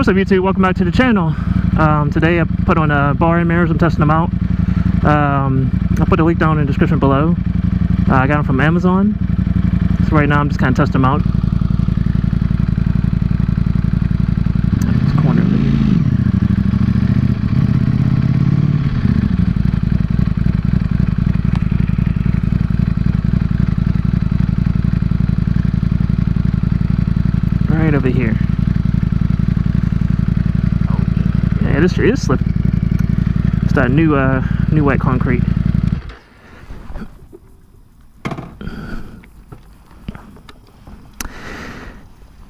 What's up, YouTube? Welcome back to the channel. Today I put on bar end mirrors. I'm testing them out. I'll put the link down in the description below. I got them from Amazon. So right now I'm just kind of testing them out. This corner over here. Right over here. Yeah, this is slippy. It's that new wet concrete.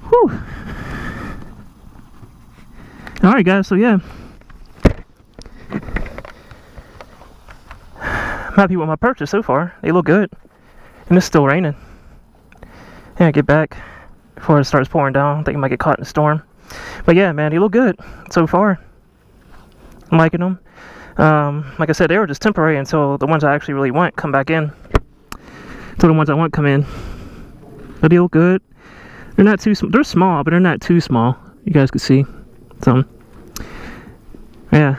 Whew. Alright guys, so yeah. I'm happy with my purchase so far. They look good. And it's still raining. Yeah, get back before it starts pouring down. I think I might get caught in a storm. But yeah, man, they look good so far. I'm liking them. Like I said, they were just temporary until the ones I actually really want come back in. Until the ones I want come in. But they look good. They're not too they're small, but they're not too small. You guys can see. So yeah.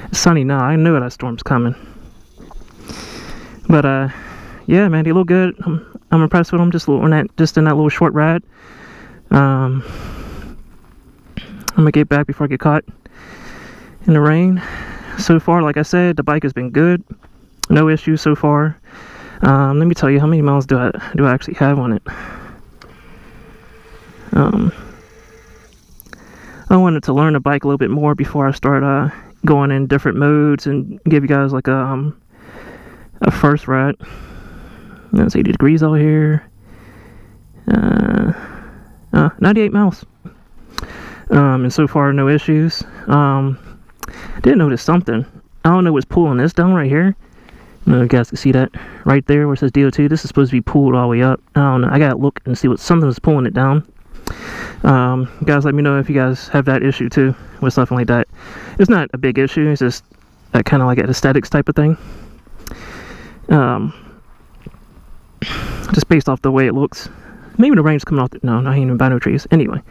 It's sunny now. I knew that storm's coming. But yeah, man, they look good. I'm impressed with them. Just in that little short ride. I'm gonna get back before I get caught in the rain. So far, like I said, the bike has been good. No issues so far. Let me tell you how many miles do I actually have on it. I wanted to learn the bike a little bit more before I start going in different modes and give you guys like a first ride. It's 80 degrees out here. 98 miles. And so far, no issues. Did notice something. I don't know what's pulling this down right here. I don't know if you guys can see that right there where it says DOT. This is supposed to be pulled all the way up. I don't know. I gotta look and see what something's pulling it down. Guys, let me know if you guys have that issue too with something like that. It's not a big issue. It's just kind of like an aesthetics type of thing. Just based off the way it looks. Maybe the rain's coming off. No, not even by no trees. Anyway,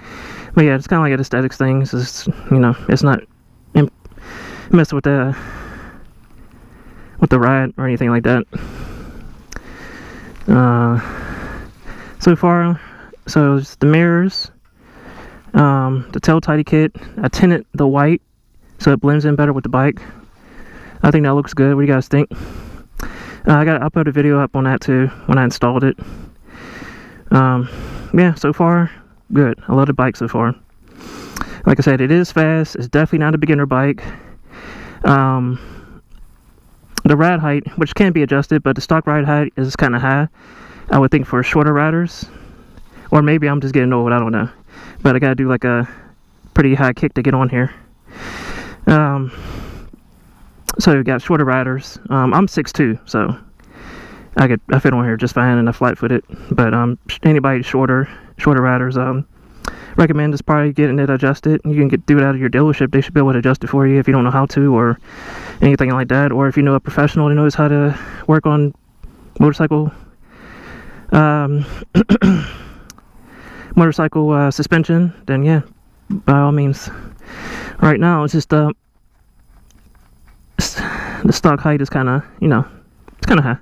but yeah, it's kind of like an aesthetics thing. It's just, you know, it's not mess with the ride or anything like that. So far, so it's the mirrors, the tail tidy kit. I tinted the white so it blends in better with the bike. I think that looks good. What do you guys think? I gotta upload a video up on that too when I installed it. Yeah, so far good. I love the bike so far. Like I said, it is fast. It's definitely not a beginner bike. The ride height, which can be adjusted, but the stock ride height is kind of high, I would think, for shorter riders. Or maybe I'm just getting old, I don't know. But I gotta do like a pretty high kick to get on here. So you got shorter riders. I'm 6'2", so I fit on here just fine and I flat-footed. But anybody shorter riders, recommend is probably getting it adjusted. You can do it out of your dealership. They should be able to adjust it for you if you don't know how to or anything like that. Or if you know a professional that knows how to work on motorcycle suspension, then yeah, by all means. Right now it's just the stock height is kind of, you know, it's kind of high.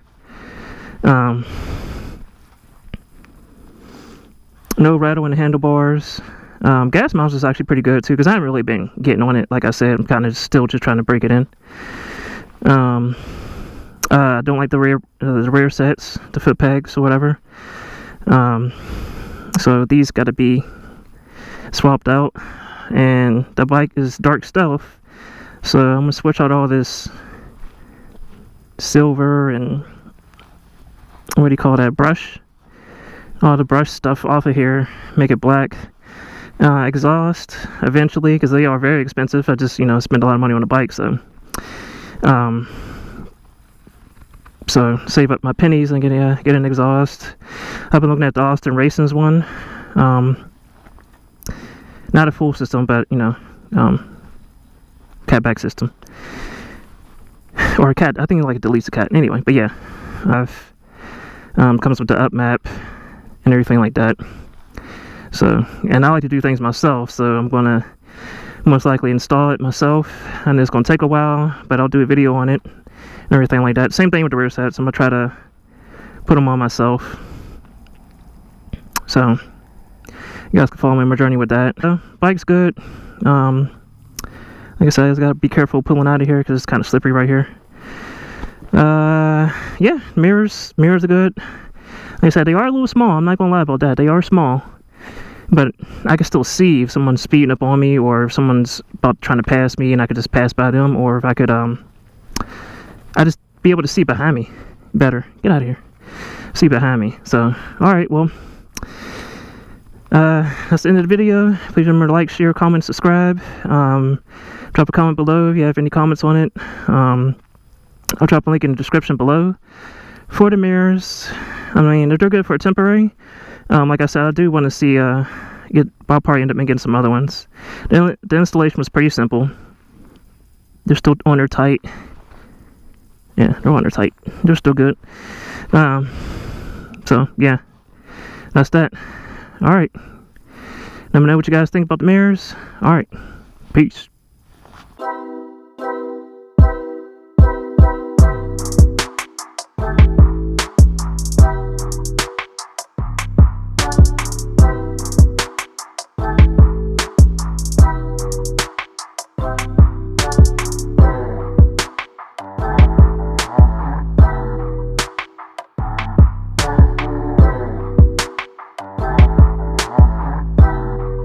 No rattle in the handlebars. Gas miles is actually pretty good too, because I haven't really been getting on it. Like I said, I'm kind of still just trying to break it in. I don't like the rear sets, the foot pegs or whatever. So these got to be swapped out. And the bike is dark stealth, so I'm gonna switch out all this silver and what do you call that, brush, all the brush stuff off of here, make it black. Exhaust eventually, because they are very expensive. I just, you know, spend a lot of money on a bike, so save up my pennies and get an exhaust. I've been looking at the Austin Racing's one. Not a full system, but you know, catback system. Or a cat, I think like it deletes a cat. Anyway, but yeah, I've comes with the up map and everything like that. So, and I like to do things myself, so I'm gonna most likely install it myself, and it's going to take a while, but I'll do a video on it and everything like that. Same thing with the rear sets. I'm going to try to put them on myself. So you guys can follow me on my journey with that. Bike's good. Like I said, I just got to be careful pulling out of here because it's kind of slippery right here. Yeah, mirrors are good. Like I said, they are a little small. I'm not going to lie about that. They are small. But I can still see if someone's speeding up on me, or if someone's about trying to pass me and I could just pass by them, or if I could, I just be able to see behind me better. Get out of here. See behind me. So, alright, well, that's the end of the video. Please remember to like, share, comment, subscribe. Drop a comment below if you have any comments on it. I'll drop a link in the description below. For the mirrors, I mean, they're good for a temporary. Like I said, I do want to see, I'll probably end up getting some other ones. The installation was pretty simple. They're still on there tight. Yeah, they're on there tight. They're still good. So, yeah. That's that. Alright. Let me know what you guys think about the mirrors. Alright. Peace.